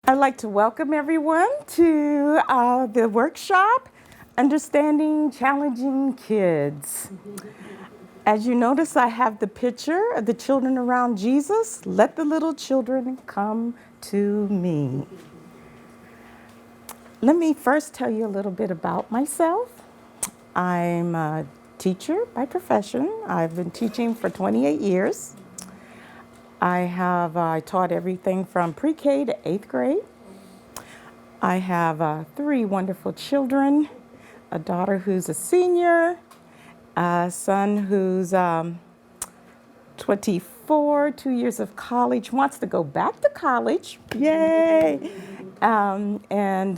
I'd like to welcome everyone to the workshop, Understanding Challenging Kids. As you notice, I have the picture of the children around Jesus. Let the little children come to me. Let me first tell you a little bit about myself. I'm a teacher by profession. I've been teaching for 28 years. I taught everything from pre-K to 8th grade. I have 3 wonderful children, a daughter who's a senior, a son who's 24, 2 years of college, wants to go back to college, yay! And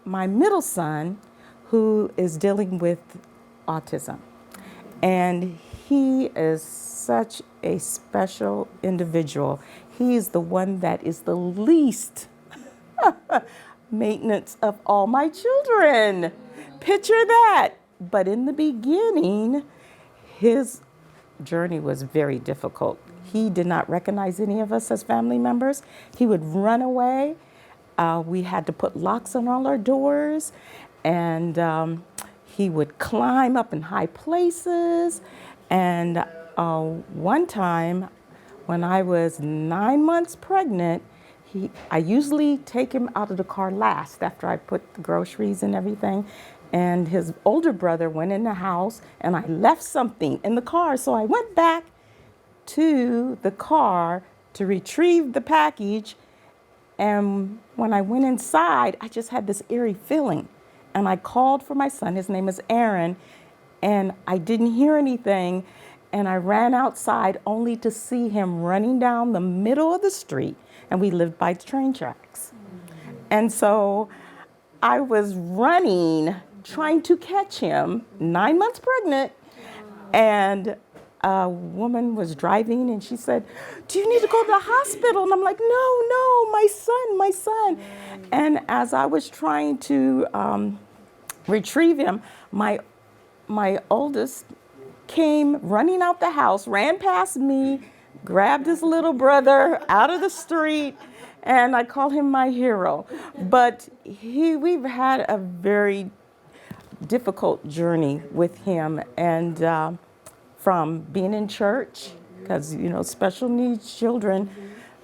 my middle son who is dealing with autism. And he is such a special individual. He is the one that is the least maintenance of all my children. Picture that. But in the beginning, his journey was very difficult. He did not recognize any of us as family members. He would run away. We had to put locks on all our doors, and he would climb up in high places. And one time, when I was 9 months pregnant, I usually take him out of the car last after I put the groceries and everything. And his older brother went in the house and I left something in the car. So I went back to the car to retrieve the package. And when I went inside, I just had this eerie feeling. And I called for my son. His name is Aaron. And I didn't hear anything. And I ran outside only to see him running down the middle of the street. And we lived by the train tracks. And so I was running, trying to catch him, 9 months pregnant. And a woman was driving and she said, "Do you need to go to the hospital?" And I'm like, no, my son. And as I was trying to retrieve him, my oldest came running out the house, ran past me, grabbed his little brother out of the street, and I call him my hero. But we've had a very difficult journey with him, and from being in church, because special needs children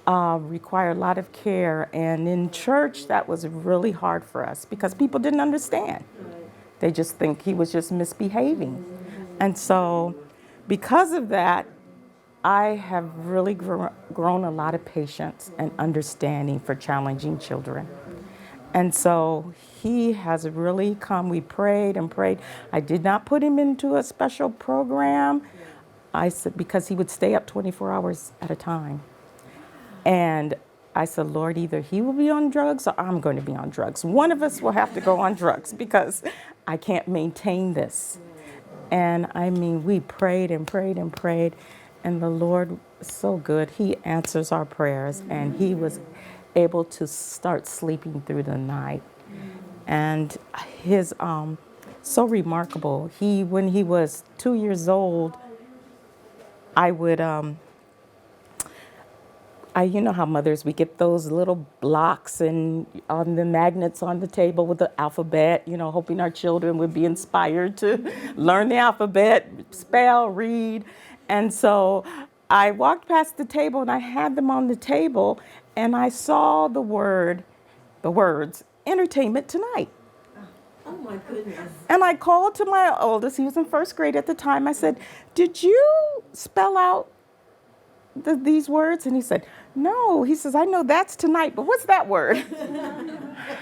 require a lot of care, and in church that was really hard for us because people didn't understand. They just think he was just misbehaving. And so because of that, I have really grown a lot of patience and understanding for challenging children. And so he has really come. We prayed and prayed. I did not put him into a special program. I said, because he would stay up 24 hours at a time. And I said, Lord, either he will be on drugs or I'm going to be on drugs. One of us will have to go on drugs because I can't maintain this. And I mean, we prayed and prayed and prayed. And the Lord is so good. He answers our prayers, and he was able to start sleeping through the night. And his so remarkable. When he was 2 years old, I would you know how mothers, we get those little blocks and on the magnets on the table with the alphabet, hoping our children would be inspired to learn the alphabet, spell, read. And so I walked past the table and I had them on the table and I saw the words, entertainment tonight. Oh my goodness. And I called to my oldest, he was in 1st grade at the time. I said, "Did you spell out these words?" And he said, "No." He says, "I know that's tonight, but what's that word?"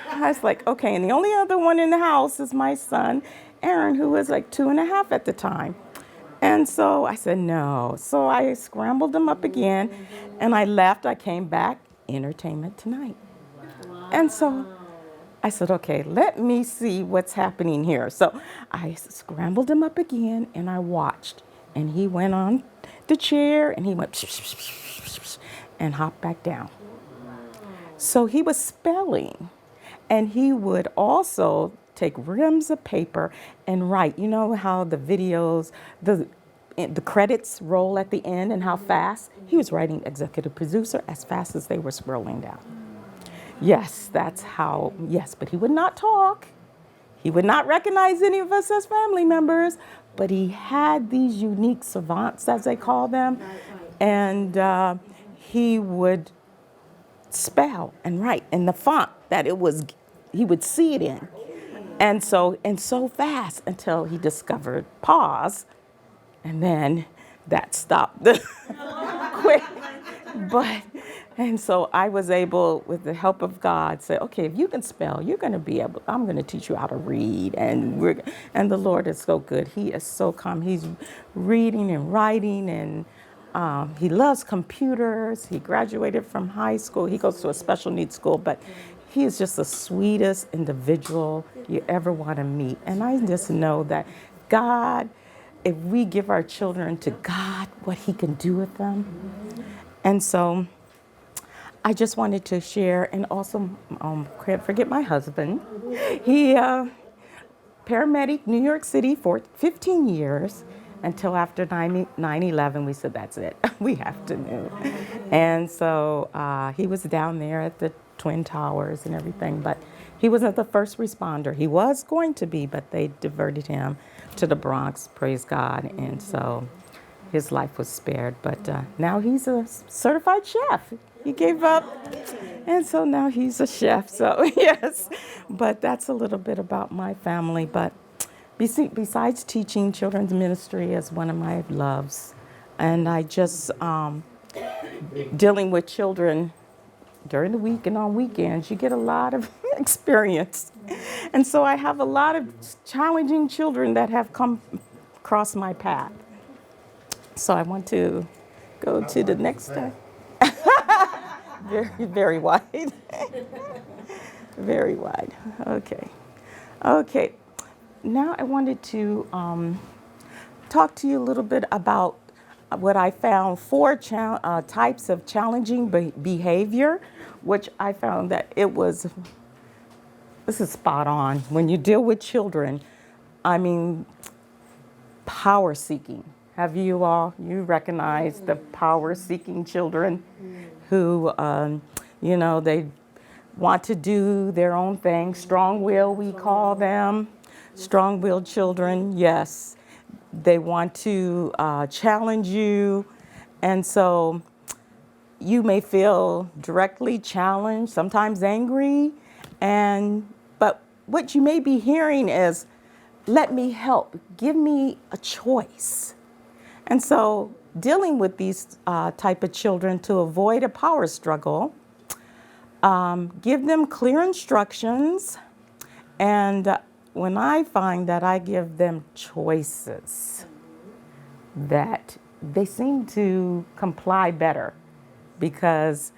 I was like, okay. And the only other one in the house is my son, Aaron, who was like 2.5 at the time. And so I said, no. So I scrambled them up again and I left. I came back, entertainment tonight. Wow. And so I said, okay, let me see what's happening here. So I scrambled him up again and I watched. And he went on the chair and he went and hopped back down. So he was spelling. And he would also take rims of paper and write. You know how the videos, the credits roll at the end and how fast? He was writing executive producer as fast as they were scrolling down. Yes, that's how, yes, but he would not talk. He would not recognize any of us as family members, but he had these unique savants, as they call them, and he would spell and write in the font that he would see it in. And so fast until he discovered pause, and then that stopped quick. But, and so I was able, with the help of God, say, okay, if you can spell, you're going to be able, I'm going to teach you how to read. And the Lord is so good. He is so calm. He's reading and writing, and he loves computers. He graduated from high school. He goes to a special needs school, but he is just the sweetest individual you ever want to meet. And I just know that God, if we give our children to God, what he can do with them. And so I just wanted to share, and also can't forget my husband. He paramedic, New York City for 15 years, until after 9/11, we said, that's it. We have to move. And so he was down there at the Twin Towers and everything, but he wasn't the first responder. He was going to be, but they diverted him to the Bronx, praise God. And so his life was spared, but now he's a certified chef. He gave up, and so now he's a chef. So yes, but that's a little bit about my family. But besides teaching, children's ministry is one of my loves, and I just dealing with children during the week and on weekends, you get a lot of experience. And so I have a lot of challenging children that have come across my path. So I want to go to the next step. Very, very wide. Very wide. Okay. Okay. Now I wanted to talk to you a little bit about what I found, four types of challenging behavior, which I found that this is spot on. When you deal with children, I mean, power seeking. Have you recognize the power seeking children who, they want to do their own thing, strong will, we call them, strong willed children, yes. They want to challenge you, and so you may feel directly challenged, sometimes angry, but what you may be hearing is, let me help, give me a choice. And so dealing with these type of children to avoid a power struggle, give them clear instructions, and when I find that I give them choices, that they seem to comply better, because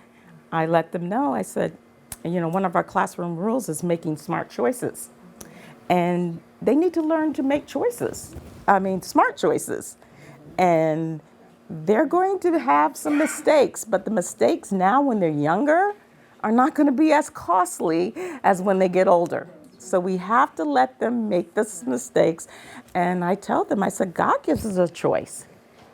I let them know, I said, one of our classroom rules is making smart choices. And they need to learn to make choices. Smart choices. And they're going to have some mistakes, but the mistakes now when they're younger are not going to be as costly as when they get older. So we have to let them make those mistakes. And I tell them, I said, God gives us a choice.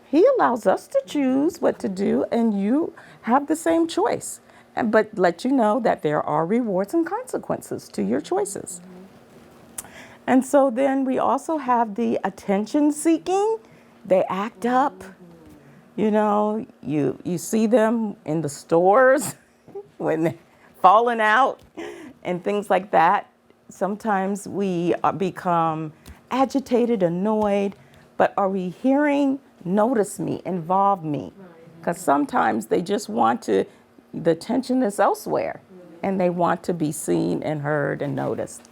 He allows us to choose what to do, and you have the same choice. But let you know that there are rewards and consequences to your choices. And so then we also have the attention seeking. They act up. You see them in the stores when they're falling out and things like that. Sometimes we become agitated, annoyed, but are we hearing, notice me, involve me? Because sometimes they just the attention is elsewhere, and they want to be seen and heard and noticed.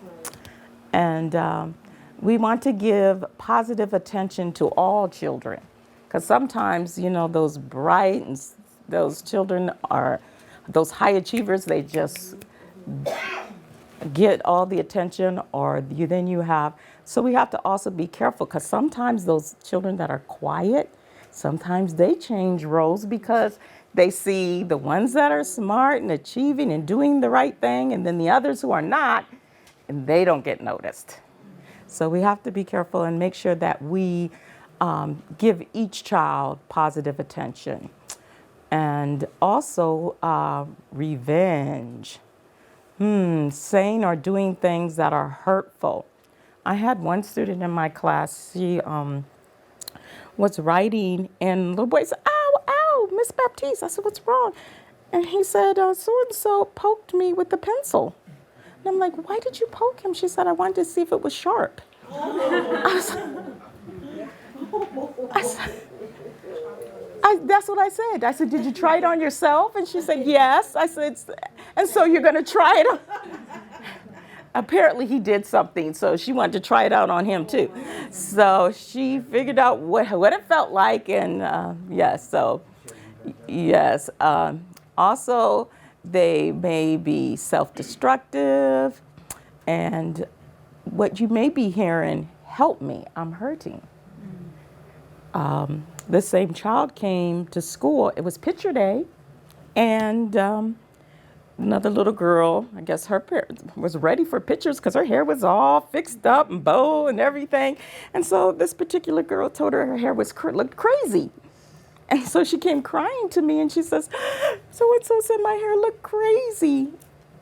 And we want to give positive attention to all children, because sometimes, those bright and those children are those high achievers. They just get all the attention, or then you have. So we have to also be careful, because sometimes those children that are quiet, sometimes they change roles because they see the ones that are smart and achieving and doing the right thing, and then the others who are not, and they don't get noticed. So we have to be careful and make sure that we give each child positive attention. And also revenge. Saying or doing things that are hurtful. I had one student in my class, she was writing, and the little boy said, "Ow, ow, Miss Baptiste." I said, "What's wrong?" And he said, "So-and-so poked me with the pencil." And I'm like, "Why did you poke him?" She said, "I wanted to see if it was sharp." I said, that's what I said. I said, "Did you try it on yourself?" And she said, "Yes." I said, "And so you're going to try it on?" Apparently he did something, so she wanted to try it out on him too. So she figured out what it felt like, and yes, so yes. Also, they may be self-destructive, and what you may be hearing, "Help me, I'm hurting." The same child came to school. It was picture day, and another little girl, I guess her parents was ready for pictures because her hair was all fixed up and bow and everything. And so this particular girl told her hair looked crazy. And so she came crying to me and she says, "So-and-so said my hair looked crazy."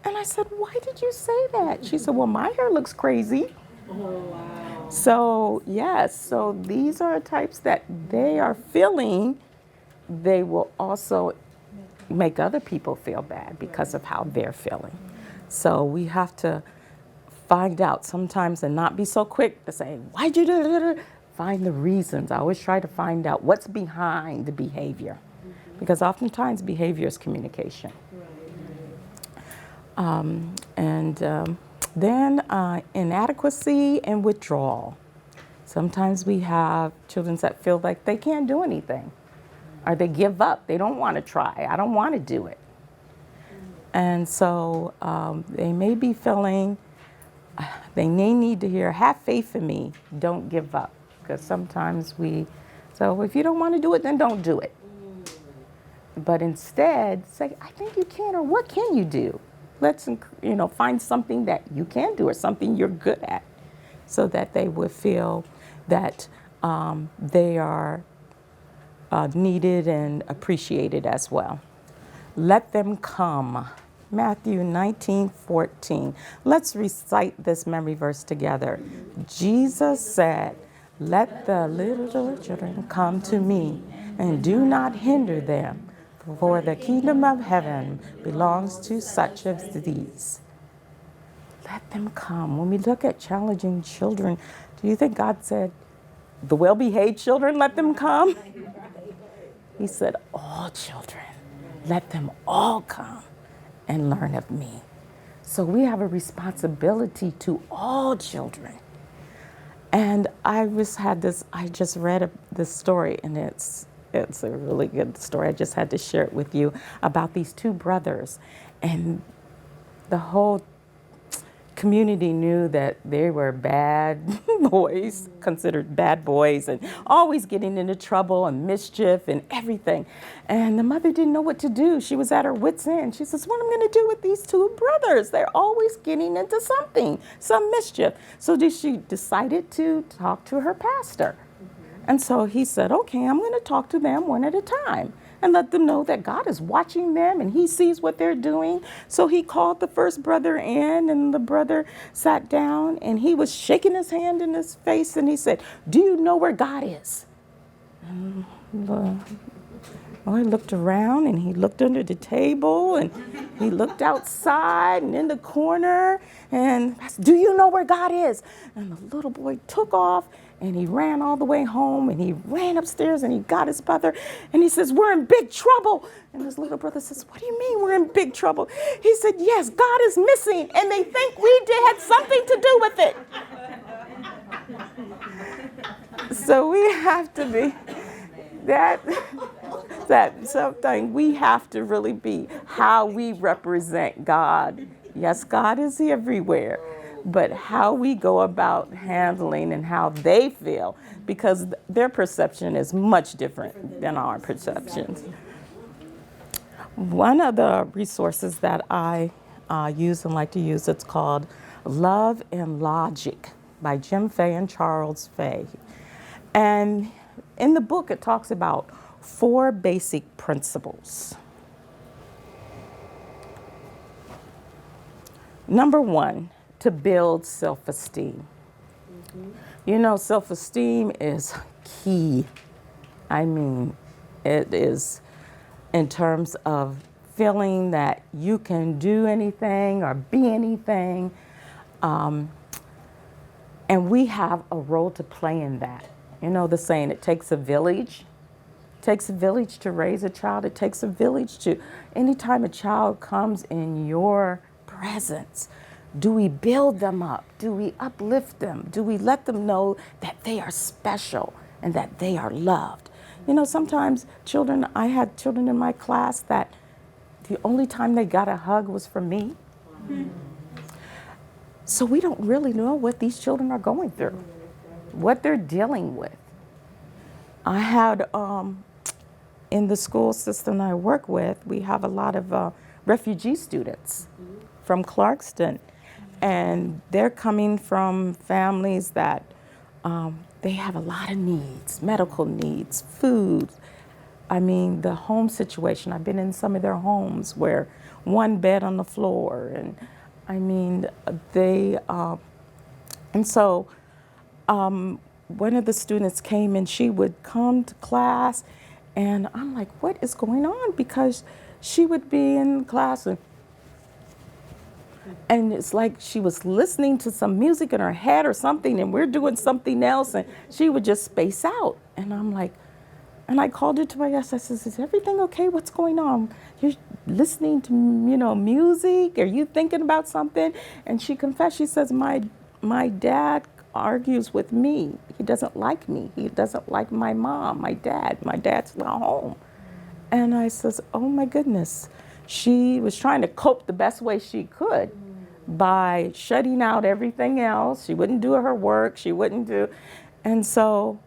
And I said, "Why did you say that?" She said, "Well, my hair looks crazy." Oh, wow. So yes, so these are types that they are feeling. They will also make other people feel bad because of how they're feeling. So we have to find out sometimes and not be so quick to say, "Why'd you do it?" Find the reasons. I always try to find out what's behind the behavior, because oftentimes behavior is communication. Then inadequacy and withdrawal. Sometimes we have children that feel like they can't do anything, or they give up. They don't want to try. "I don't want to do it." And so they may be feeling, they may need to hear, "Have faith in me, don't give up." Because sometimes so if you don't want to do it, then don't do it. But instead say, "I think you can," or "What can you do?" Let's, find something that you can do or something you're good at, so that they would feel that they are needed and appreciated as well. Let them come. Matthew 19:14. Let's recite this memory verse together. Jesus said, "Let the little children come to me, and do not hinder them, for the kingdom of heaven belongs to such as these." Let them come. When we look at challenging children, do you think God said, "The well-behaved children, let them come"? He said, "All children, let them all come and learn of me." So we have a responsibility to all children. And I just read this story, and it's a really good story. I just had to share it with you about these two brothers. And the whole community knew that they were bad boys, considered bad boys, and always getting into trouble and mischief and everything. And the mother didn't know what to do. She was at her wit's end. She says, "What am I going to do with these two brothers? They're always getting into something, some mischief." So she decided to talk to her pastor. And so he said, "Okay, I'm going to talk to them one at a time and let them know that God is watching them and he sees what they're doing." So he called the first brother in, and the brother sat down, and he was shaking his hand in his face, and he said, "Do you know where God is?" And the boy looked around, and he looked under the table, and he looked outside and in the corner, and I said, "Do you know where God is?" And the little boy took off, and he ran all the way home, and he ran upstairs, and he got his mother, and he says, "We're in big trouble." And his little brother says, "What do you mean we're in big trouble?" He said, "Yes, God is missing, and they think we had something to do with it." So we have to be that something we have to really be how we represent God. Yes, God is everywhere, but how we go about handling and how they feel, because their perception is much different than our perceptions. One of the resources that I use and like to use, it's called Love and Logic by Jim Fay and Charles Fay. And in the book, it talks about 4 basic principles. Number one, to build self-esteem. You know, self-esteem is key. I mean, it is in terms of feeling that you can do anything or be anything. And we have a role to play in that. You know the saying, it takes a village. It takes a village to raise a child. It takes a village to, anytime a child comes in your presence, do we build them up? Do we uplift them? Do we let them know that they are special and that they are loved? You know, sometimes children, I had children in my class that the only time they got a hug was from me. So we don't really know what these children are going through, what they're dealing with. I had, in the school system I work with, we have a lot of refugee students from Clarkston. And they're coming from families that they have a lot of needs, medical needs, food. I mean, the home situation. I've been in some of their homes where one bed on the floor, and I mean, they, and so one of the students came and she would come to class, and I'm like, what is going on? Because she would be in class and it's like she was listening to some music in her head or something, and we're doing something else, and she would just space out. And I'm like, and I called her to my desk. I said, is everything okay? What's going on? You're listening to, you know, music? Are you thinking about something? And she confessed. She says, my dad argues with me. He doesn't like me. He doesn't like my mom, my dad. My dad's not home. And I says, oh my goodness. She was trying to cope the best way she could by shutting out everything else. She wouldn't do her work. She wouldn't do. And so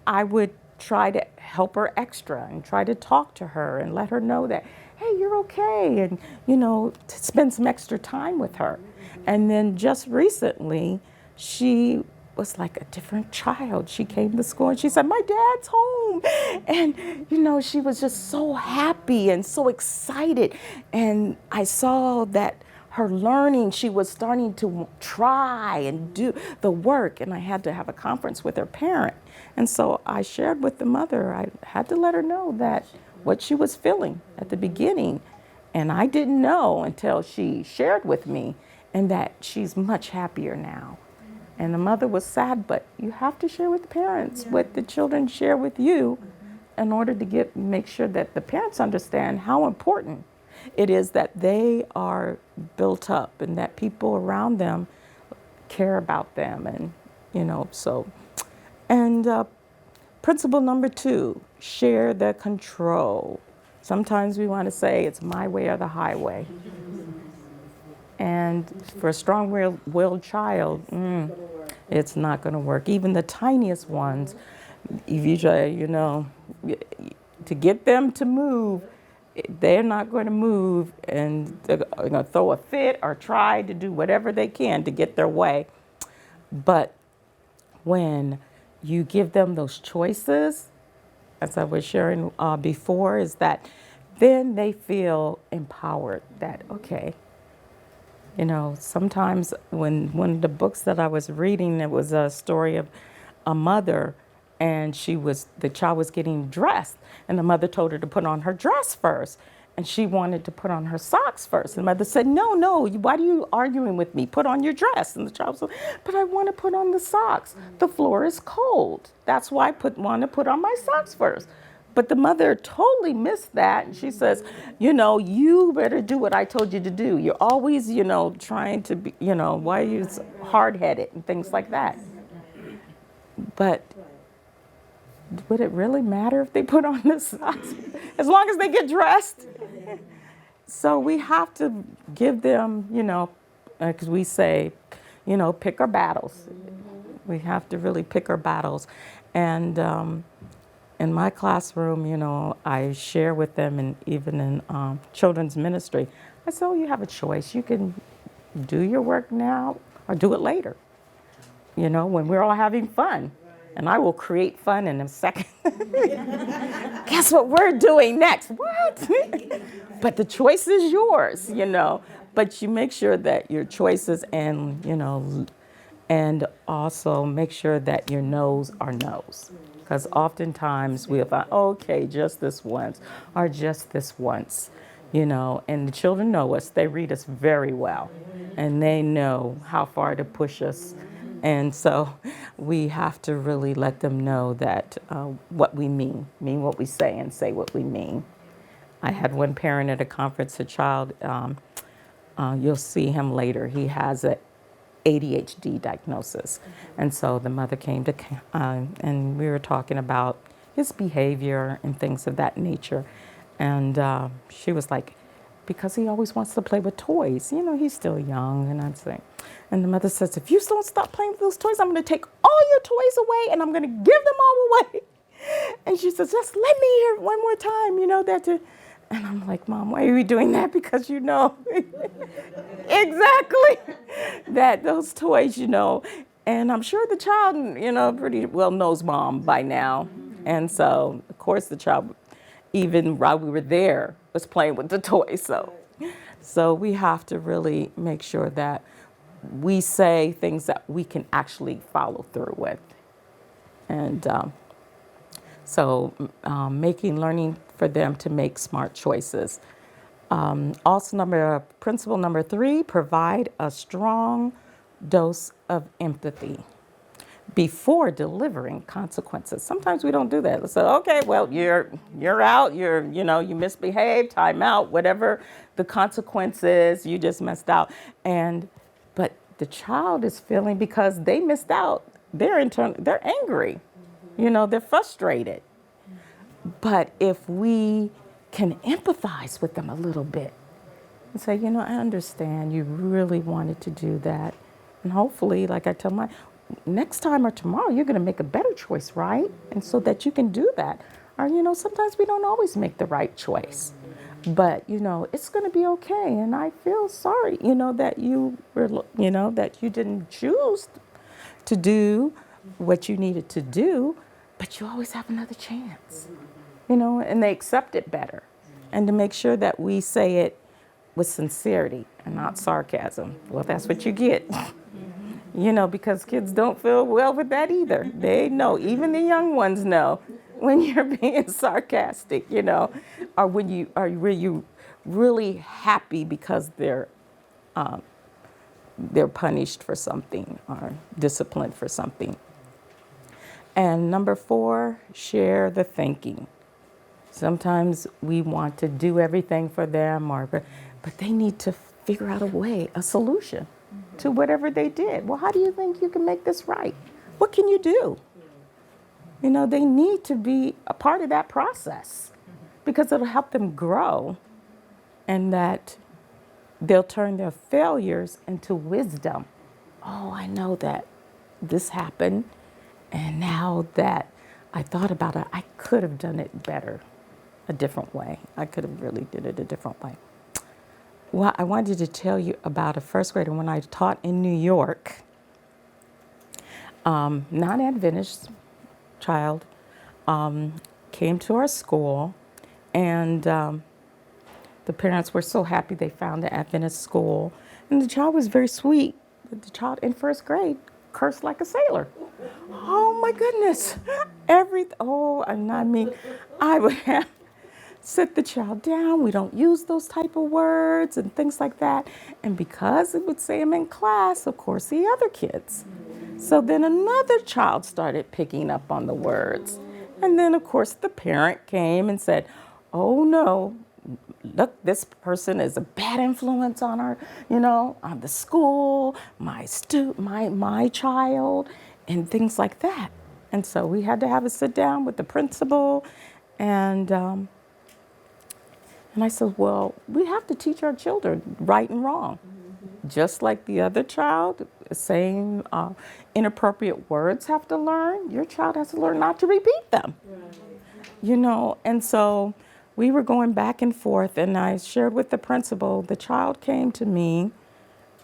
I would try to help her extra and try to talk to her and let her know that, hey, you're okay. And, you know, to spend some extra time with her. And then just recently, she was like a different child. She came to school and she said, my dad's home. And, you know, she was just so happy and so excited. And I saw that her learning, she was starting to try and do the work. And I had to have a conference with her parent. And so I shared with the mother, I had to let her know that what she was feeling at the beginning. And I didn't know until she shared with me, and that she's much happier now. And the mother was sad, but you have to share with the parents what the children share with you in order to make sure that the parents understand how important it is that they are built up and that people around them care about them. And, you know, so. And principle number 2, share the control. Sometimes we want to say it's my way or the highway. And for a strong-willed child, it's not going to work. Even the tiniest ones, if you try, you know, to get them to move, they're not going to move, and they're going to throw a fit or try to do whatever they can to get their way. But when you give them those choices, as I was sharing before, is that then they feel empowered that, okay, you know, sometimes when one of the books that I was reading, it was a story of a mother, and the child was getting dressed, and the mother told her to put on her dress first, and she wanted to put on her socks first. And the mother said, no, why are you arguing with me? Put on your dress. And the child said, but I want to put on the socks. The floor is cold. That's why I want to put on my socks first. But the mother totally missed that. And she says, you know, you better do what I told you to do. You're always, you know, trying to be, you know, why are you hard-headed and things like that. But would it really matter if they put on the socks? As long as they get dressed. So we have to give them, you know, because we say, you know, pick our battles. We have to really pick our battles. And in my classroom, you know, I share with them, and even in children's ministry, I say, oh, you have a choice. You can do your work now or do it later, you know, when we're all having fun. And I will create fun in a second. Guess what we're doing next? What? But the choice is yours, you know. But you make sure that your choices and, and also make sure that your no's are no's. Because oftentimes we'll find, okay, just this once, or just this once, and the children know us. They read us very well, and they know how far to push us. And so we have to really let them know that what we mean what we say, and say what we mean. I had one parent at a conference, a child, you'll see him later. He has a ADHD diagnosis. And so the mother came to, and we were talking about his behavior and things of that nature. And she was like, because he always wants to play with toys. He's still young. And I'm saying, and the mother says, if you don't stop playing with those toys, I'm going to take all your toys away and I'm going to give them all away. And she says, just let me hear it one more time, that. And I'm like, Mom, why are you doing that? Because exactly that those toys, and I'm sure the child, pretty well knows Mom by now. And so, of course, the child, even while we were there, was playing with the toys. So we have to really make sure that we say things that we can actually follow through with. And making learning for them to make smart choices. Also, principle number 3, provide a strong dose of empathy before delivering consequences. Sometimes we don't do that. Let's say, okay, well, you're out, you misbehaved, time out, whatever the consequence is, you just messed out. But the child is feeling, because they missed out, they're angry, they're frustrated. But if we can empathize with them a little bit and say, I understand you really wanted to do that. And hopefully, like I tell next time or tomorrow, you're going to make a better choice, right? And so that you can do that. Or, sometimes we don't always make the right choice. But, it's going to be okay. And I feel sorry, that you were, that you didn't choose to do what you needed to do, but you always have another chance. And they accept it better. And to make sure that we say it with sincerity and not sarcasm. Well, that's what you get. Because kids don't feel well with that either. They know, even the young ones know when you're being sarcastic, or when you really happy because they're punished for something or disciplined for something. And number 4, share the thinking. Sometimes we want to do everything for them, but they need to figure out a solution to whatever they did. Well, how do you think you can make this right? What can you do? They need to be a part of that process because it'll help them grow, and that they'll turn their failures into wisdom. Oh, I know that this happened, and now that I thought about it, I could have done it better, a different way. I could have really did it a different way. Well, I wanted to tell you about a first grader when I taught in New York. Non-Adventist child came to our school, and the parents were so happy they found an Adventist school. And the child was very sweet. But the child in first grade cursed like a sailor. Oh my goodness. I would have sit the child down. We don't use those type of words and things like that. And because it would say them in class, of course, the other kids. So then another child started picking up on the words. And then, of course, the parent came and said, oh no, look, this person is a bad influence on our, on the school, my child, and things like that. And so we had to have a sit down with the principal, and I said, well, we have to teach our children right and wrong. Just like the other child, saying inappropriate words have to learn, your child has to learn not to repeat them. Right. And so we were going back and forth, and I shared with the principal. The child came to me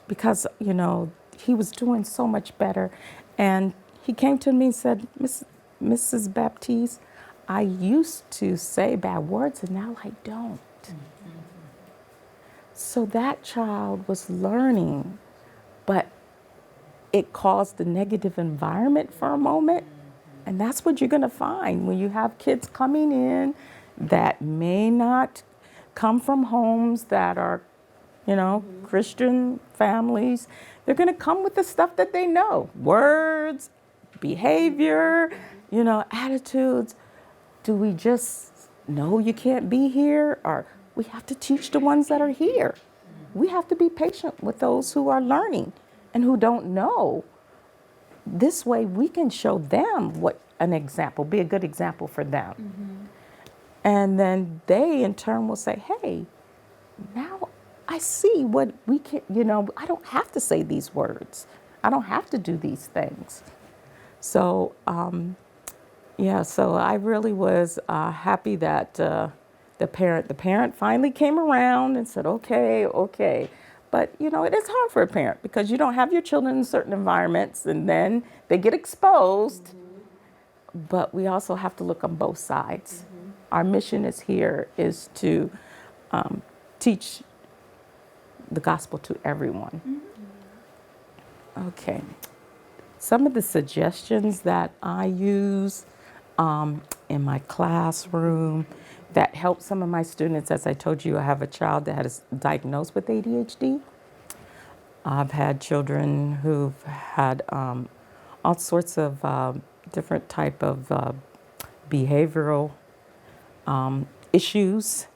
because, he was doing so much better. And he came to me and said, Mrs. Baptiste, I used to say bad words, and now I don't. So that child was learning, but it caused a negative environment for a moment. And that's what you're going to find when you have kids coming in that may not come from homes that are, Christian families. They're going to come with the stuff that they know, words, behavior, attitudes. Do we just know you can't be here? Or we have to teach the ones that are here. We have to be patient with those who are learning and who don't know. This way we can show them what an example, be a good example for them. And then they in turn will say, hey, now I see what we can, I don't have to say these words. I don't have to do these things. So, so I really was happy that the parent finally came around and said, okay. But, it is hard for a parent because you don't have your children in certain environments and then they get exposed. But we also have to look on both sides. Our mission is to teach the gospel to everyone. Okay. Some of the suggestions that I use in my classroom that help some of my students, as I told you, I have a child that is diagnosed with ADHD. I've had children who've had all sorts of different type of behavioral issues,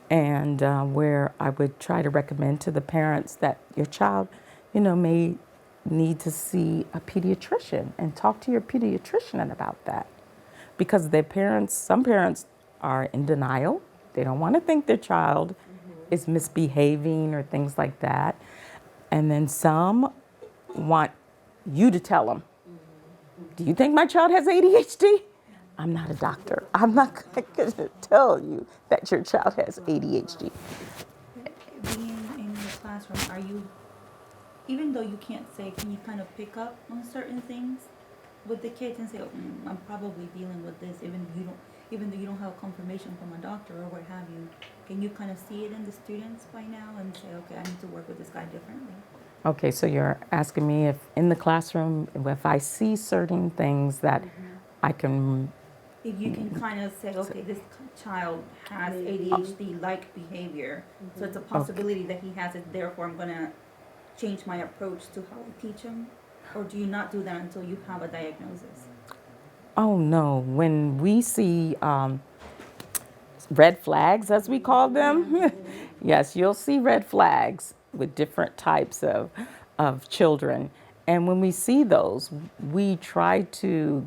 and where I would try to recommend to the parents that your child, may need to see a pediatrician and talk to your pediatrician about that. Because some parents are in denial. They don't want to think their child is misbehaving or things like that. And then some want you to tell them, do you think my child has ADHD? I'm not a doctor. I'm not going to tell you that your child has ADHD. Being in your classroom, are you, even though you can't say, can you kind of pick up on certain things with the kids and say, I'm probably dealing with this, even though you don't have confirmation from a doctor or what have you, can you kind of see it in the students by now and say, okay, I need to work with this guy differently? Okay, so you're asking me if in the classroom, if I see certain things that I can... If you can kind of say, okay, this child has ADHD-like behavior, so it's a possibility that he has it, therefore I'm going to change my approach to how I teach him? Or do you not do that until you have a diagnosis? Oh, no. When we see red flags, as we call them, yes, you'll see red flags with different types of children. And when we see those, we try to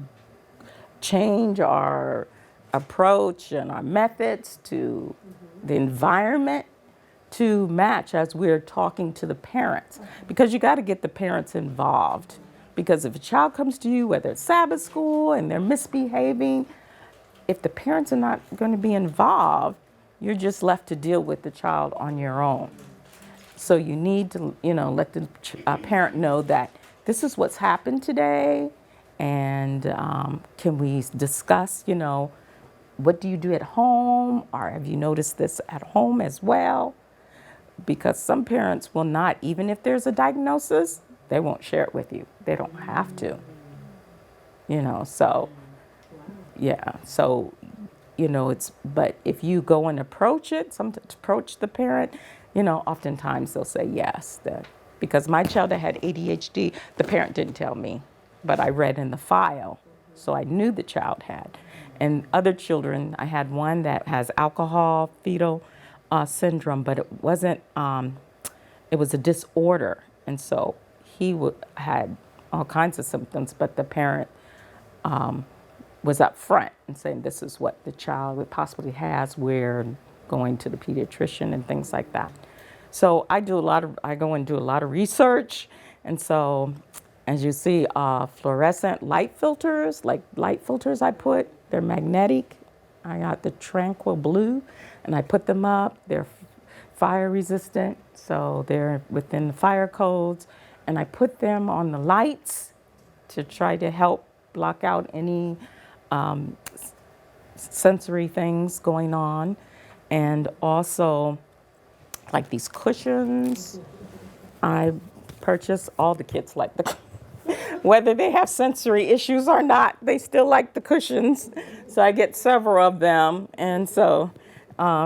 change our approach and our methods to the environment to match as we're talking to the parents. Because you got to get the parents involved. Because if a child comes to you, whether it's Sabbath school and they're misbehaving, if the parents are not going to be involved, you're just left to deal with the child on your own. So you need to, let the parent know that this is what's happened today, and can we discuss, what do you do at home, or have you noticed this at home as well? Because some parents will not, even if there's a diagnosis, they won't share it with you. They don't have to, so, yeah. So, but if you go and approach the parent, oftentimes they'll say yes. Because my child that had ADHD, the parent didn't tell me, but I read in the file, so I knew the child had. And other children, I had one that has alcohol fetal syndrome, but it wasn't, it was a disorder. And so he had all kinds of symptoms, but the parent was up front and saying this is what the child possibly has, we're going to the pediatrician and things like that. So I go and do a lot of research. And so as you see, fluorescent light filters I put, they're magnetic. I got the Tranquil Blue and I put them up. They're fire resistant, so they're within the fire codes. And I put them on the lights to try to help block out any sensory things going on. And also like these cushions. I purchase, all the kids like the whether they have sensory issues or not, they still like the cushions. So I get several of them, and so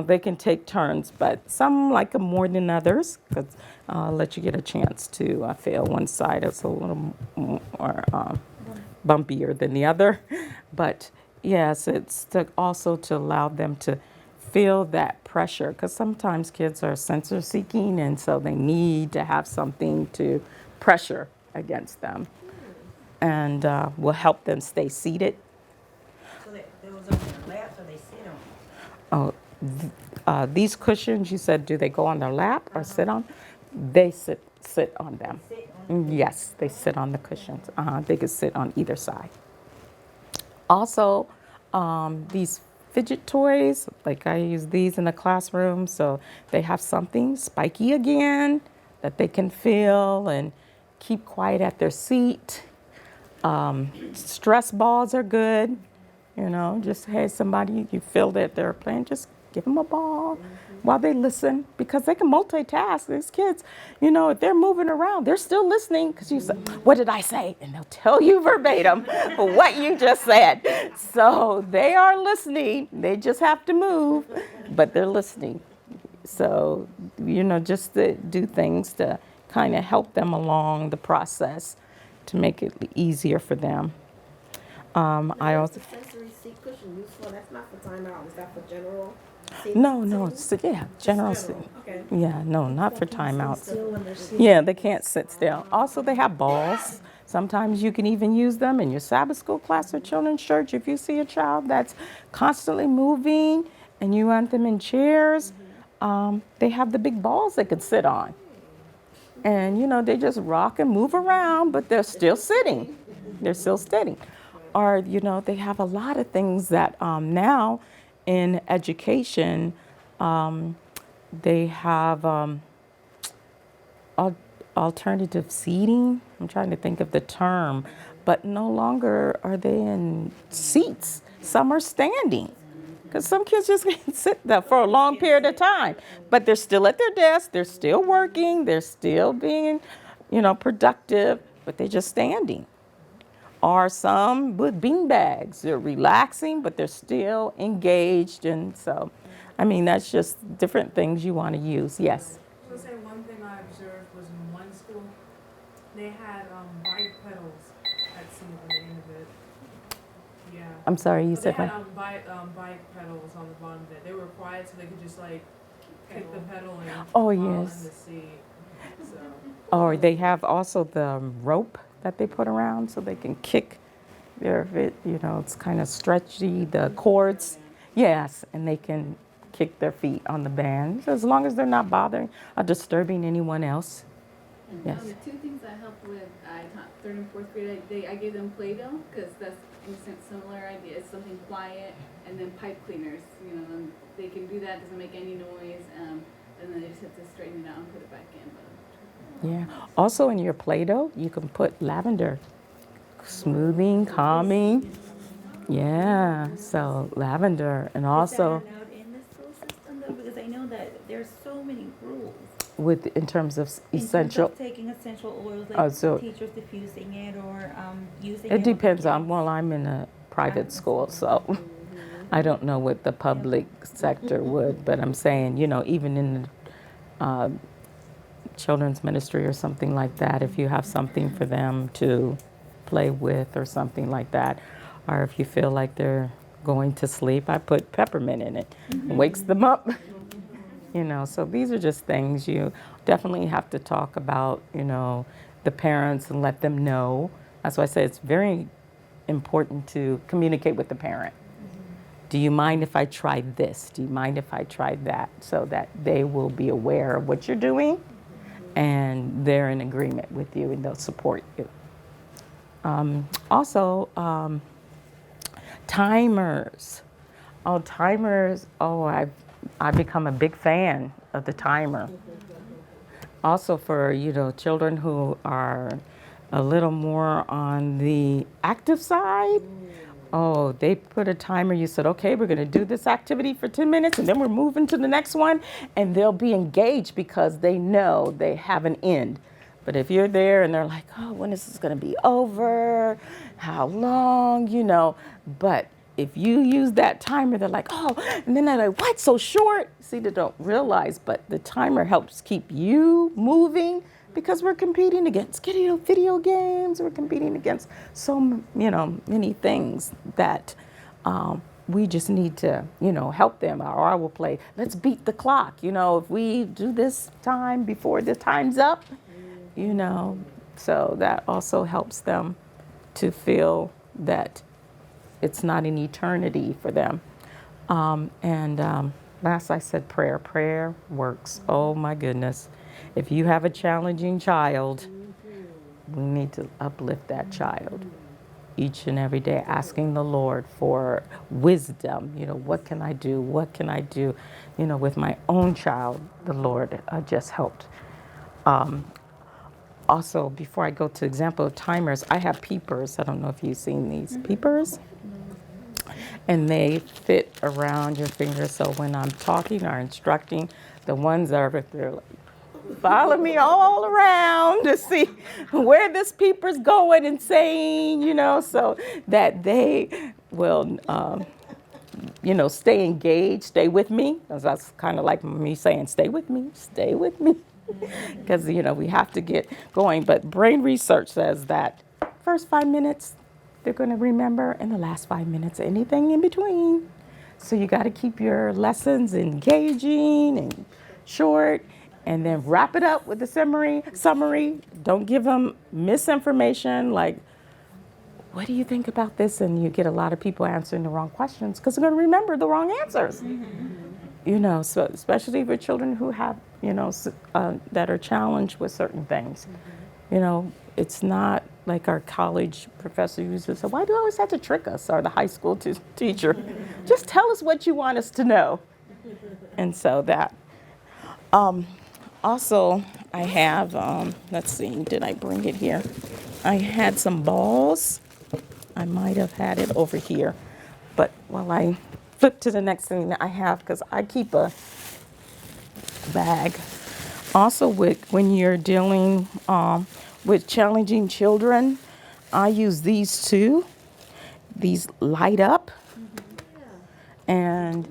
they can take turns. But some like them more than others, because I'll let you get a chance to feel one side. It's a little more bumpier than the other. But yes, it's also to allow them to feel that pressure, because sometimes kids are sensor seeking, and so they need to have something to pressure against them, and will help them stay seated. So those are their laps or they sit on? These cushions, you said, do they go on their lap or sit on? They sit on them. Sit on. Yes, they sit on the cushions. They could sit on either side. Also, these fidget toys, like I use these in the classroom, so they have something spiky again that they can feel and keep quiet at their seat. Stress balls are good. You know, just, hey, somebody, you feel that they're playing, just give them a ball while they listen, because they can multitask. These kids, you know, if they're moving around, they're still listening, because you say, what did I say? And they'll tell you verbatim what you just said. So they are listening. They just have to move, but they're listening. So, you know, just to do things to kind of help them along the process to make it easier for them. I also, The sensory seat cushion useful, that's not for timeout, is that for general? no, it's, yeah, general. Okay. Yeah, no, not for timeouts. Still when they're sitting. Yeah, they can't sit still. Also, they have balls. Sometimes you can even use them in your Sabbath school class or children's church. If you see a child that's constantly moving and you want them in chairs, they have the big balls they can sit on. And, you know, they just rock and move around, but they're still sitting. They're still sitting. Or, you know, they have a lot of things that now in education, they have alternative seating. I'm trying to think of the term, but no longer are they in seats. Some are standing, because some kids just can't sit there for a long period of time, but they're still at their desk, they're still working, they're still being, you know, productive, but they're just standing. Or some with bean bags, they're relaxing, but they're still engaged, and so, I mean, that's just different things you want to use. Yes. I was gonna say one thing I observed was in one school, they had bike pedals at some of the end of it. Yeah. I'm sorry, you But said they had what? bike pedals on the bottom of it. They were quiet, so they could just like kick the pedal and Oh, fall yes. in the seat. So Or they have also the rope that they put around so they can kick their, you know, it's kind of stretchy, the cords. Yes, and they can kick their feet on the band, so as long as they're not bothering or disturbing anyone else. Yes. The two things I helped with, I taught third and fourth grade, I gave them Play-Doh, because that's in a sense similar idea. It's something quiet, and then pipe cleaners, you know, and they can do that, doesn't make any noise, and then they just have to straighten it out and put it back in. Yeah. Also in your Play-Doh, you can put lavender, smoothing, calming. Yeah. So lavender, and also Is that allowed in the school system though? Because I know that there's so many rules. in terms of In terms essential. of taking essential oils, like Oh, so- teachers diffusing it or using It depends on. on. Well, I'm in a private school, so I don't know what the public sector would. But I'm saying, you know, even in the children's ministry or something like that, if you have something for them to play with or something like that, or if you feel like they're going to sleep, I put peppermint in it. It wakes them up. You know, so these are just things you definitely have to talk about, you know, the parents, and let them know. That's why I say it's very important to communicate with the parent. Do you mind if I try this? Do you mind if I try that? So that they will be aware of what you're doing, and they're in agreement with you, and they'll support you. Also, timers. Oh, timers. Oh, I've become a big fan of the timer. Also for, you know, children who are a little more on the active side, Oh, they put a timer. You said, okay, we're going to do this activity for 10 minutes and then we're moving to the next one. And they'll be engaged because they know they have an end. But if you're there and they're like, oh, when is this going to be over? How long? But if you use that timer, they're like, oh, and then they're like, what, so short? See, they don't realize, but the timer helps keep you moving because we're competing against video games. We're competing against many things that we just need to, help them. Or I will play, let's beat the clock. If we do this time before the time's up, so that also helps them to feel that it's not an eternity for them. Last I said prayer. Prayer works. Oh my goodness. If you have a challenging child, we need to uplift that child each and every day, asking the Lord for wisdom. What can I do? What can I do? With my own child, the Lord just helped. Also, before I go to example of timers, I have peepers. I don't know if you've seen these peepers. And they fit around your finger. So when I'm talking or instructing, the ones they're like, follow me all around to see where this peeper's going and saying, so that they will, stay engaged, stay with me. That's kind of like me saying, stay with me, stay with me. Because, we have to get going. But brain research says that first 5 minutes, they're going to remember, and the last 5 minutes, anything in between. So you got to keep your lessons engaging and short, and then wrap it up with the summary. Don't give them misinformation like, what do you think about this? And you get a lot of people answering the wrong questions because they're going to remember the wrong answers. So especially for children who have, that are challenged with certain things. It's not like our college professor used to say, why do you always have to trick us? Or the high school teacher. Just tell us what you want us to know. And so that. Also, I have, let's see, did I bring it here? I had some balls. I might have had it over here. But while I flip to the next thing that I have, because I keep a bag. Also, when you're dealing with challenging children, I use these too. These light up. And,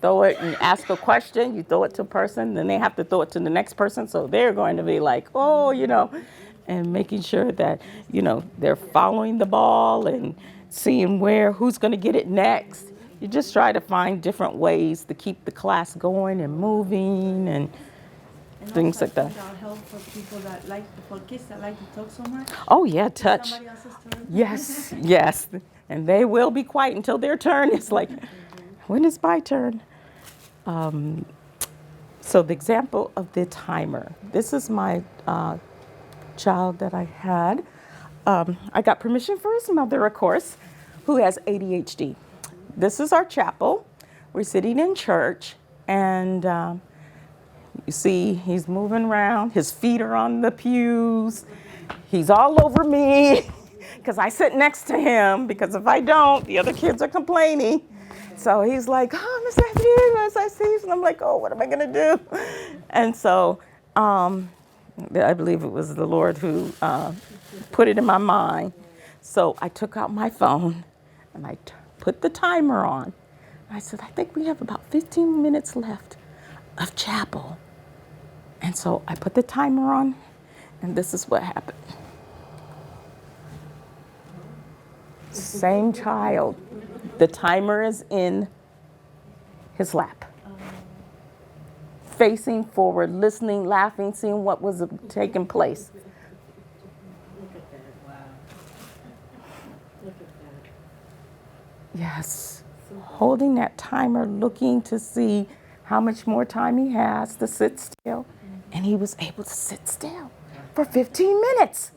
throw it and ask a question. You throw it to a person, then they have to throw it to the next person. So they're going to be like, oh, and making sure that, they're following the ball and seeing who's going to get it next. You just try to find different ways to keep the class going and moving and things like that. That'll help for people for kids that like to talk so much. Oh yeah, touch. Somebody else's turn. Yes. And they will be quiet until their turn. It's like, when is my turn? So the example of the timer. This is my child that I had. I got permission for his mother, of course, who has ADHD. This is our chapel. We're sitting in church, and you see he's moving around. His feet are on the pews. He's all over me because I sit next to him, because if I don't, the other kids are complaining. So he's like, oh, Miss Baptiste, and I'm like, oh, what am I going to do? And so I believe it was the Lord who put it in my mind. So I took out my phone and I put the timer on. I said, I think we have about 15 minutes left of chapel. And so I put the timer on, and this is what happened. Same child. The timer is in his lap. Facing forward, listening, laughing, seeing what was taking place. Look at that. Wow. Look at that. Yes. Holding that timer, looking to see how much more time he has to sit still. And he was able to sit still for 15 minutes.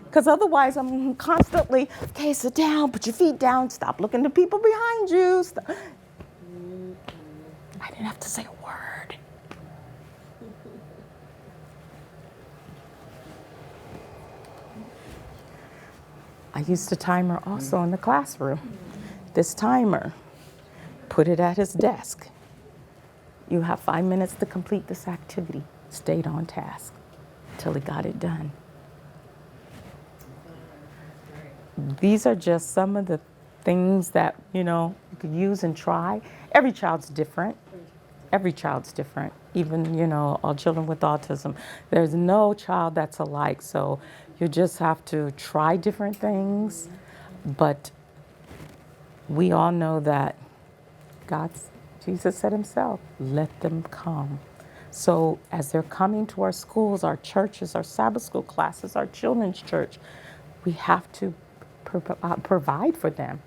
Because otherwise I'm constantly, okay, sit down, put your feet down, stop looking to people behind you. I didn't have to say a word. I used a timer also in the classroom. This timer, put it at his desk. You have 5 minutes to complete this activity. Stayed on task till he got it done. These are just some of the things that, you could use and try. Every child's different. Every child's different. Even, all children with autism. There's no child that's alike. So you just have to try different things. But we all know that Jesus said himself, let them come. So as they're coming to our schools, our churches, our Sabbath school classes, our children's church, we have to provide for them,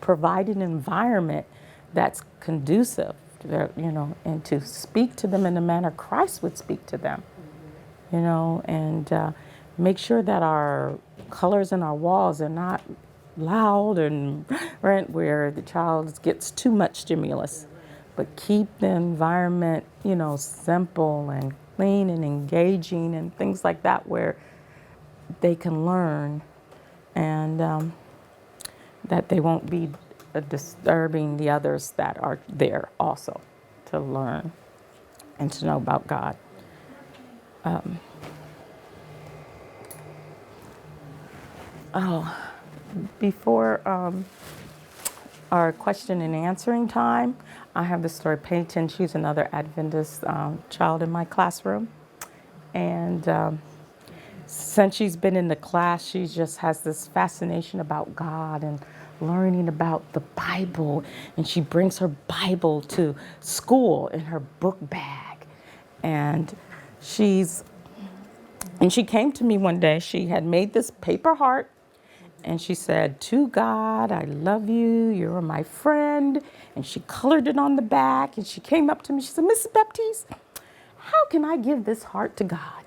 provide an environment that's conducive, and to speak to them in the manner Christ would speak to them, and make sure that our colors in our walls are not loud and right where the child gets too much stimulus, but keep the environment, simple and clean and engaging and things like that where they can learn and that they won't be disturbing the others that are there also to learn and to know about God. Before our question and answering time, I have the story. Peyton, she's another Adventist child in my classroom. And since she's been in the class, she just has this fascination about God and learning about the Bible. And she brings her Bible to school in her book bag. And she came to me one day. She had made this paper heart. And she said, to God, I love you. You're my friend. And she colored it on the back. And she came up to me. She said, Mrs. Baptiste, how can I give this heart to God?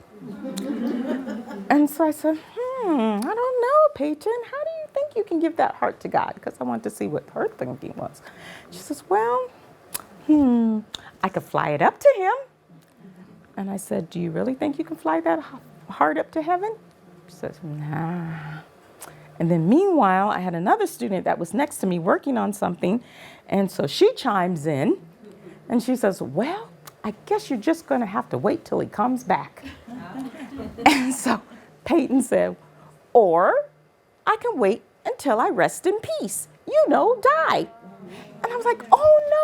And so I said, I don't know, Peyton. How do you think you can give that heart to God? Because I wanted to see what her thinking was. She says, well, I could fly it up to him. And I said, do you really think you can fly that heart up to heaven? She says, nah. And then meanwhile, I had another student that was next to me working on something. And so she chimes in and she says, well, I guess you're just going to have to wait till he comes back. And so Peyton said, or I can wait until I rest in peace, die. And I was like, oh, no,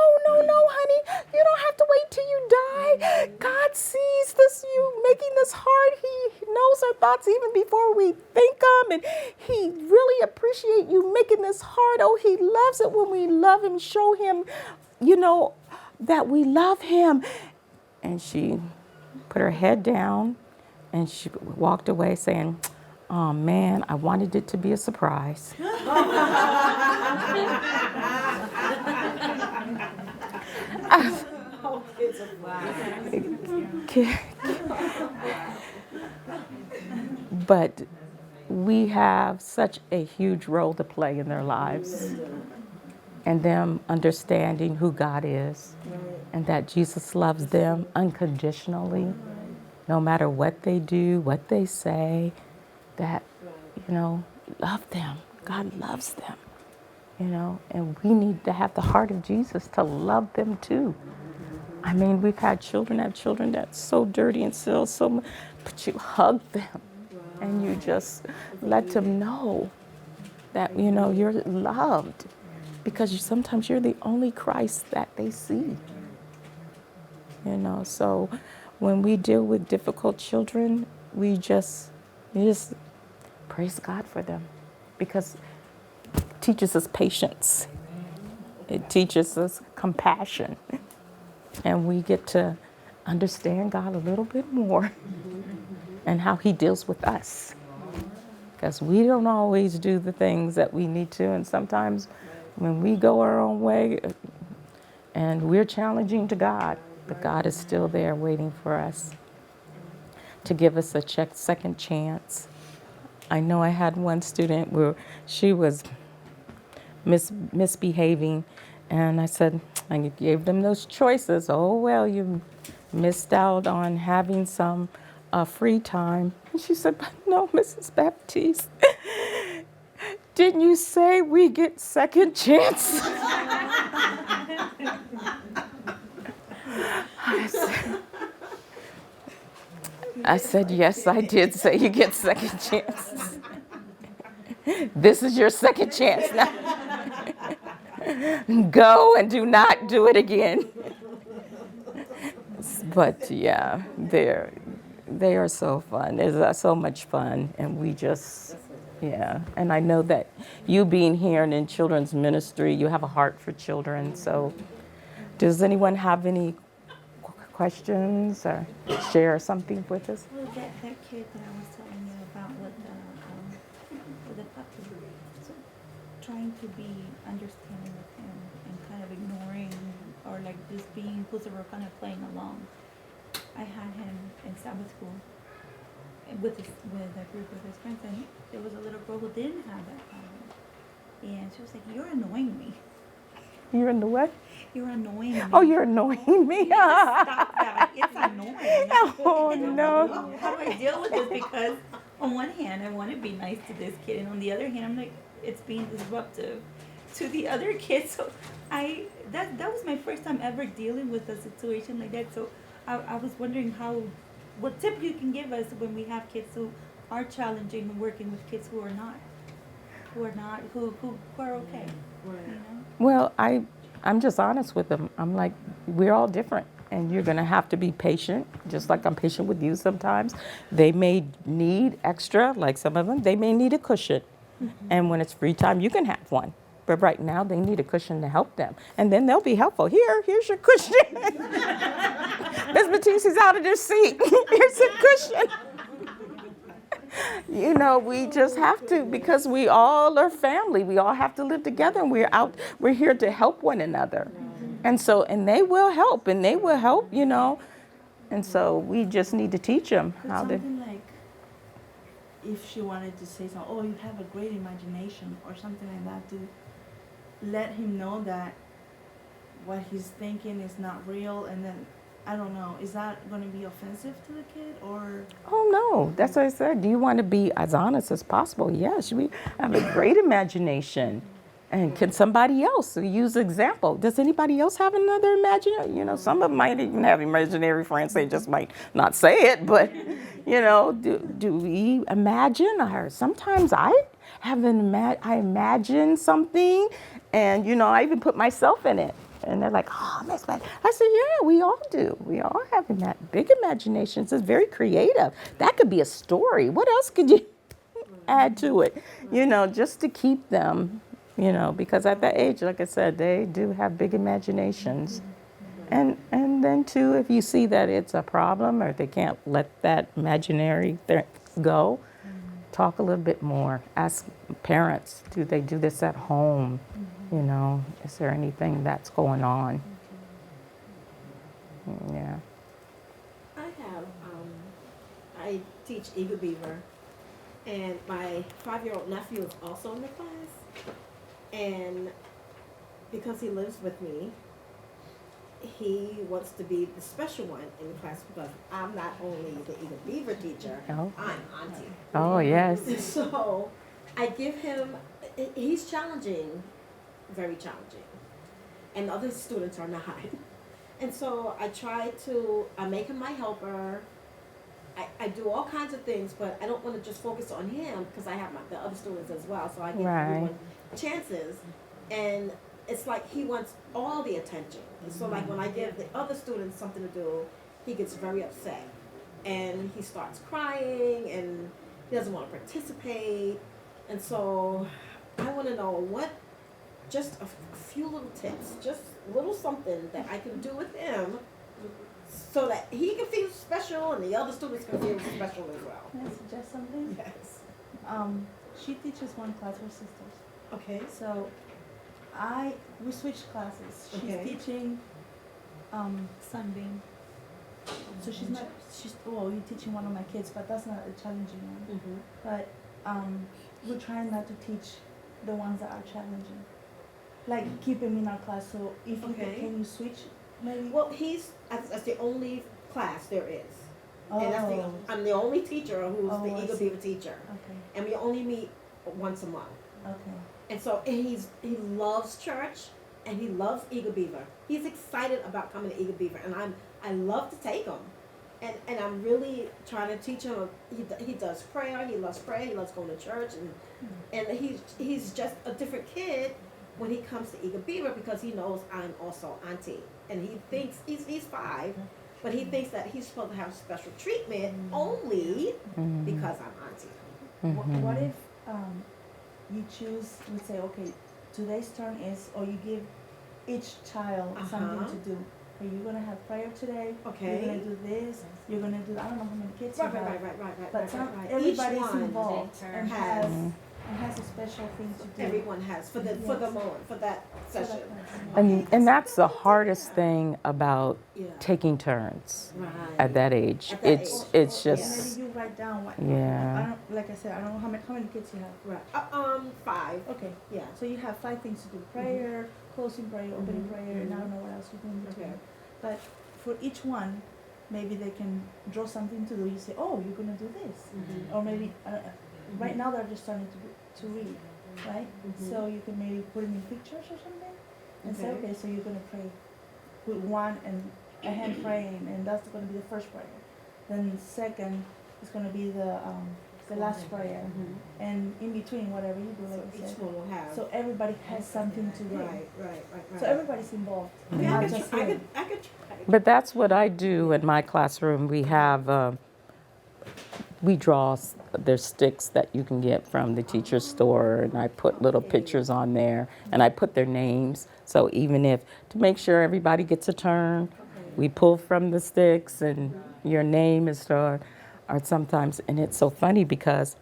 honey. You don't have to wait till you die. God sees this, you making this heart. He knows our thoughts even before we think them. And he really appreciates you making this heart. Oh, he loves it when we love him, show him, that we love him. And she put her head down and she walked away saying, oh, man, I wanted it to be a surprise. But we have such a huge role to play in their lives and them understanding who God is and that Jesus loves them unconditionally, no matter what they do, what they say, that, love them. God loves them, and we need to have the heart of Jesus to love them too. I mean, we've had children that's so dirty and still so much, but you hug them and you just let them know that, you're loved because sometimes you're the only Christ that they see. So when we deal with difficult children, we just praise God for them because it teaches us patience. It teaches us compassion. And we get to understand God a little bit more and how he deals with us. Because we don't always do the things that we need to. And sometimes when we go our own way and we're challenging to God, but God is still there waiting for us to give us a second chance. I know I had one student where she was misbehaving. And I said, I gave them those choices. Oh, well, you missed out on having some free time. And she said, but no, Mrs. Baptiste, Didn't you say we get second chance? I said, yes, I did say you get second chances. This is your second chance now. Go and do not do it again. But yeah, they are so fun. It's so much fun, and we just, yeah. And I know that you being here and in children's ministry, you have a heart for children. So does anyone have any questions or share something with us? Well, that kid that I was telling you about with the puppy, so trying to be understanding with him and kind of ignoring or like just being inclusive or kind of playing along. I had him in Sabbath school with a group of his friends, and there was a little girl who didn't have that problem, and she was like, "You're annoying me. You're in the what? You're annoying me." Oh, you're annoying me. Stop that. It's annoying. Oh, no. How do I deal with this? Because on one hand, I want to be nice to this kid, and on the other hand, I'm like, it's being disruptive to the other kids. So that was my first time ever dealing with a situation like that. So I was wondering what tip you can give us when we have kids who are challenging and working with kids who are okay. You know? Well, I'm just honest with them. I'm like, we're all different, and you're going to have to be patient, just like I'm patient with you sometimes. They may need extra, like some of them. They may need a cushion, and when it's free time, you can have one. But right now, they need a cushion to help them, and then they'll be helpful. Here's your cushion. Miss Baptiste is out of their seat. Here's a cushion. You know, we just have to, because we all are family. We all have to live together, and we're here to help one another. And they will help, you know. And so we just need to teach them how to. Something like, if she wanted to say something, oh, you have a great imagination, or something like that, to let him know that what he's thinking is not real, and then, I don't know, is that going to be offensive to the kid, or? Oh, no, that's what I said. Do you want to be as honest as possible? Yes, we have a great imagination. And can somebody else use example? Does anybody else have another imaginary? You know, some of them might even have imaginary friends. They just might not say it, but, you know, do we imagine? Or sometimes I imagine something, and, you know, I even put myself in it. And they're like, oh, Miss Pat. I said, yeah, we all do. We all have big imaginations. It's very creative. That could be a story. What else could you add to it? You know, just to keep them, you know, because at that age, like I said, they do have big imaginations. And then, too, if you see that it's a problem or they can't let that imaginary go, talk a little bit more. Ask parents, do they do this at home? You know, is there anything that's going on? Yeah. I teach Eagle Beaver, and my 5-year-old nephew is also in the class. And because he lives with me, he wants to be the special one in the class because I'm not only the Eagle Beaver teacher, Oh. I'm auntie. Oh, yes. So I give him, he's challenging, very challenging, and other students are not. And so I make him my helper. I do all kinds of things, but I don't want to just focus on him because I have the other students as well. So I give everyone chances, and it's like he wants all the attention. And so like when I give the other students something to do, he gets very upset, and he starts crying, and he doesn't want to participate. And so I want to know just a few little tips, just a little something that I can do with him so that he can feel special and the other students can feel special as well. Can I suggest something? Yes. She teaches one class, her sisters. Okay. So we switched classes. She's Okay. teaching Sunbeam. So you're teaching one of my kids, but that's not a challenging one. Mm-hmm. But we're trying not to teach the ones that are challenging. Like keep him in our class. So if you can you switch maybe? Well, that's the only class there is. And I'm the only teacher who's the Eagle Beaver teacher. Okay. And we only meet once a month. Okay. And so he loves church and he loves Eagle Beaver. He's excited about coming to Eagle Beaver, and I love to take him. And I'm really trying to teach him. He does prayer. He loves prayer. He loves going to church, and he's just a different kid when he comes to Eagle Beaver because he knows I'm also auntie, and he thinks he's 5, but he thinks that he's supposed to have special treatment only because I'm auntie. What if you choose? We say, okay, today's turn is, or you give each child something to do. Are you gonna have prayer today? Okay. You're gonna do this. You're gonna do. I don't know how many kids Right, you have. right. But right. everybody's Each one involved and has a special thing to do. Everyone has for the moment for that session. And that's the hardest thing about Yeah. taking turns Right. at that age. At that It's age. just Maybe you write down what. Yeah. I don't. Like I said, I don't know how many kids you have. Right. 5. Okay. Yeah. So you have 5 things to do: prayer, closing prayer, opening prayer, and I don't know what else you do in between. Okay. But for each one, maybe they can draw something to do. You say, oh, you're gonna do this, or maybe right now they're just starting to read, right? So you can maybe put them in pictures or something, and say, okay, so you're gonna pray with one and a hand praying, and that's gonna be the first prayer. Then second is gonna be the last prayer, and in between whatever you do, So like you each said. one will have. So everybody has something to do. Right. So everybody's involved. I mean, not I just could him. try. But that's what I do in my classroom. We have, we draw, there's sticks that you can get from the teacher's store, and I put little pictures on there, and I put their names. So even if, to make sure everybody gets a turn, we pull from the sticks, and your name is drawn. Or sometimes, and it's so funny because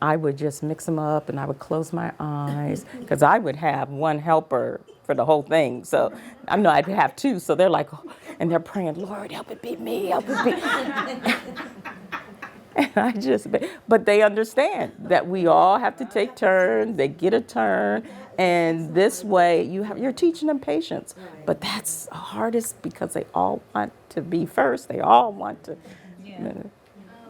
I would just mix them up and I would close my eyes because I would have one helper for the whole thing. So I know I'd have 2. So they're like, oh, and they're praying, Lord, help it be me, help it be. And I just, but they understand that we all have to take turns. They get a turn, and this way you're teaching them patience. But that's hardest because they all want to be first. They all want to.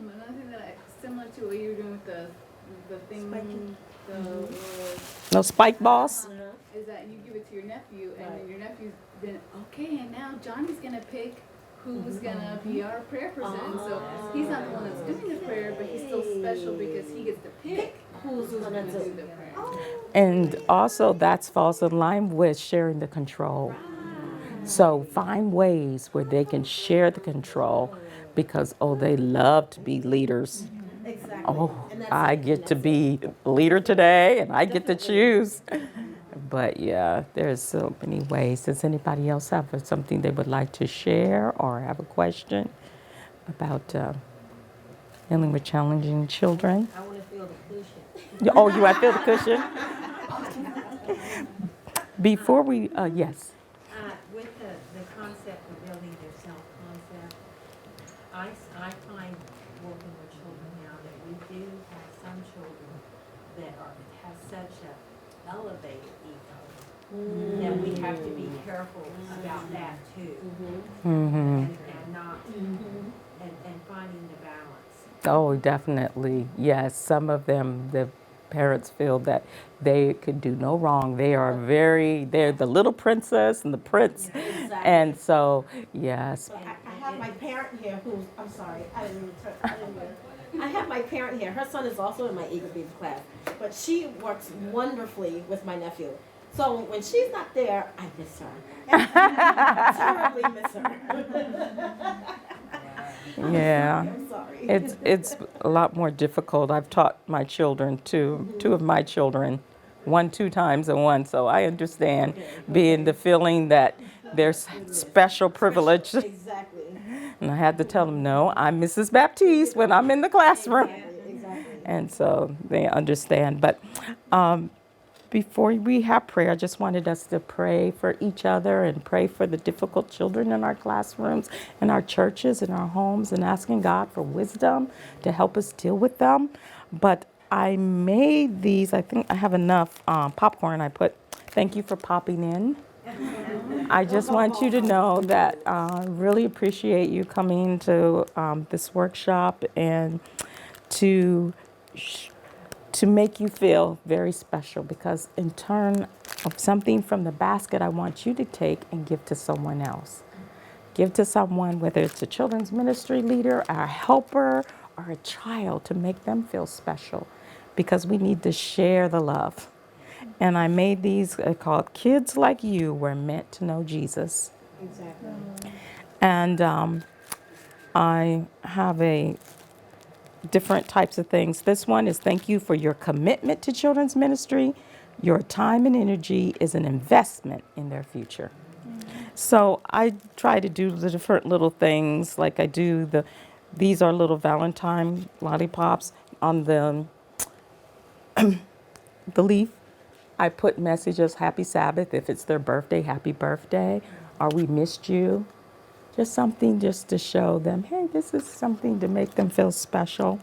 Another thing that similar to what you were doing with the thing, No spike balls. is that you give it to your nephew, and then your nephew's then okay, and now Johnny's gonna pick who's gonna be our prayer person. So he's not the one that's doing the prayer, but he's still special because he gets to pick who's gonna do the prayer. And also that falls in line with sharing the control. So find ways where they can share the control because, they love to be leaders. Exactly. Oh, And that's I it. get to be leader today and I get to choose. But yeah, there's so many ways. Does anybody else have something they would like to share or have a question about dealing with challenging children? I want to feel the cushion. Oh, you want to feel the cushion? Before we, yes. With the concept of building their self-concept, I find working with children now that we do have some children that have such a elevated ego that we have to be careful about that too, and not and finding the balance. Oh, definitely. Yes, some of them, the parents feel that they could do no wrong. They're the little princess and the prince. Exactly. And so, yes. I have my parent here who's, I'm sorry, I have my parent here. Her son is also in my Eagle Beaver class, but she works wonderfully with my nephew. So when she's not there, I miss her. Terribly miss her. Yeah. I'm sorry. It's a lot more difficult. I've taught my children, two of my children, 2 times and 1. So I understand being the feeling that there's special privilege. Exactly. And I had to tell them, no, I'm Mrs. Baptiste when I'm in the classroom. Exactly. And so they understand. But before we have prayer, I just wanted us to pray for each other and pray for the difficult children in our classrooms, in our churches, in our homes, and asking God for wisdom to help us deal with them. But I made these, I think I have enough popcorn. I put, thank you for popping in. I just want you to know that I really appreciate you coming to this workshop and to to make you feel very special, because in turn of something from the basket, I want you to take and give to someone else. Give to someone, whether it's a children's ministry leader, a helper, or a child, to make them feel special, because we need to share the love. And I made these called Kids Like You Were Meant to Know Jesus. Exactly. And I have different types of things. This one is thank you for your commitment to children's ministry. Your time and energy is an investment in their future. So I try to do the different little things, like I do these are little Valentine lollipops on the leaf. I put messages, happy Sabbath, if it's their birthday, happy birthday, or we missed you. Just something just to show them, hey, this is something to make them feel special.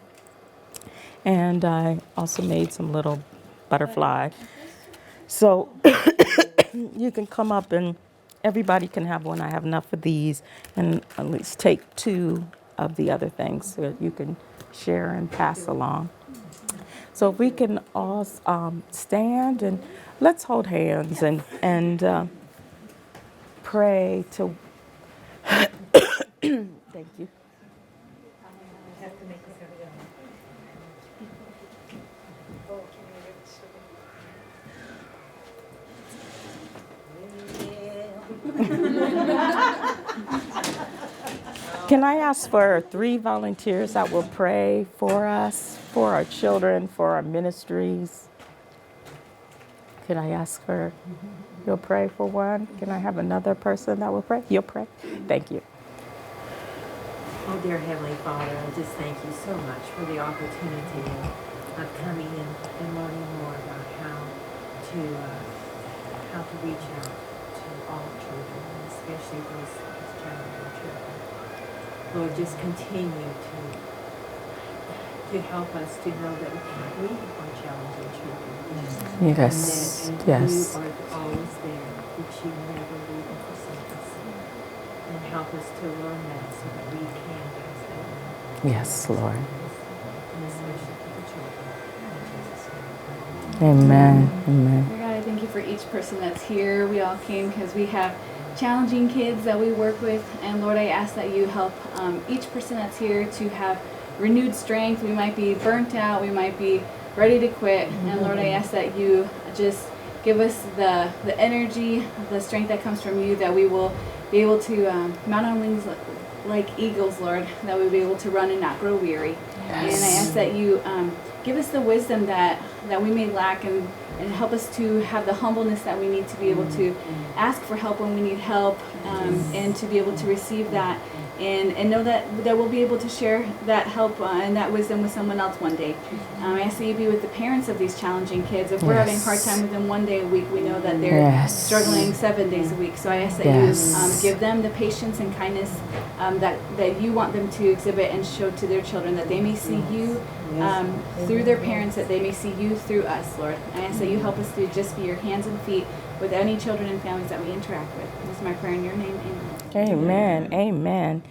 And I also made some little butterfly. So you can come up and everybody can have one. I have enough of these, and at least take 2 of the other things so that you can share and pass along. So if we can all stand and let's hold hands and pray to. Thank you. Can I ask for 3 volunteers that will pray for us, for our children, for our ministries? Can I ask for, you'll pray for one? Can I have another person that will pray? You'll pray? Thank you. Oh, dear Heavenly Father, I just thank you so much for the opportunity of coming in and learning more about how to reach out to all children, especially those challenging children. Lord, just continue to help us to know that we are challenging children. Yes, and yes. you are always there, that you never leave and forsake us. And help us to learn that so that we can pass that on. Yes, Lord. And especially for the children. In Jesus' name. Amen. Amen. Dear God, I thank you for each person that's here. We all came because we have challenging kids that we work with. And Lord, I ask that you help each person that's here to have renewed strength. We might be burnt out. We might be ready to quit. And Lord, I ask that you just give us the energy, the strength that comes from you, that we will be able to mount on wings like eagles, Lord, that we'll be able to run and not grow weary. Yes. And I ask that you give us the wisdom that we may lack, and help us to have the humbleness that we need to be able to ask for help when we need help, and to be able to receive that, and know that we'll be able to share that help and that wisdom with someone else one day. I ask that you be with the parents of these challenging kids. If we're having a hard time with them one day a week, we know that they're struggling 7 days a week. So I ask that you give them the patience and kindness that you want them to exhibit and show to their children, that they may see you through their parents, that they may see you through us, Lord. I ask that you help us to just be your hands and feet with any children and families that we interact with. This is my prayer in your name. Amen. Amen. Amen.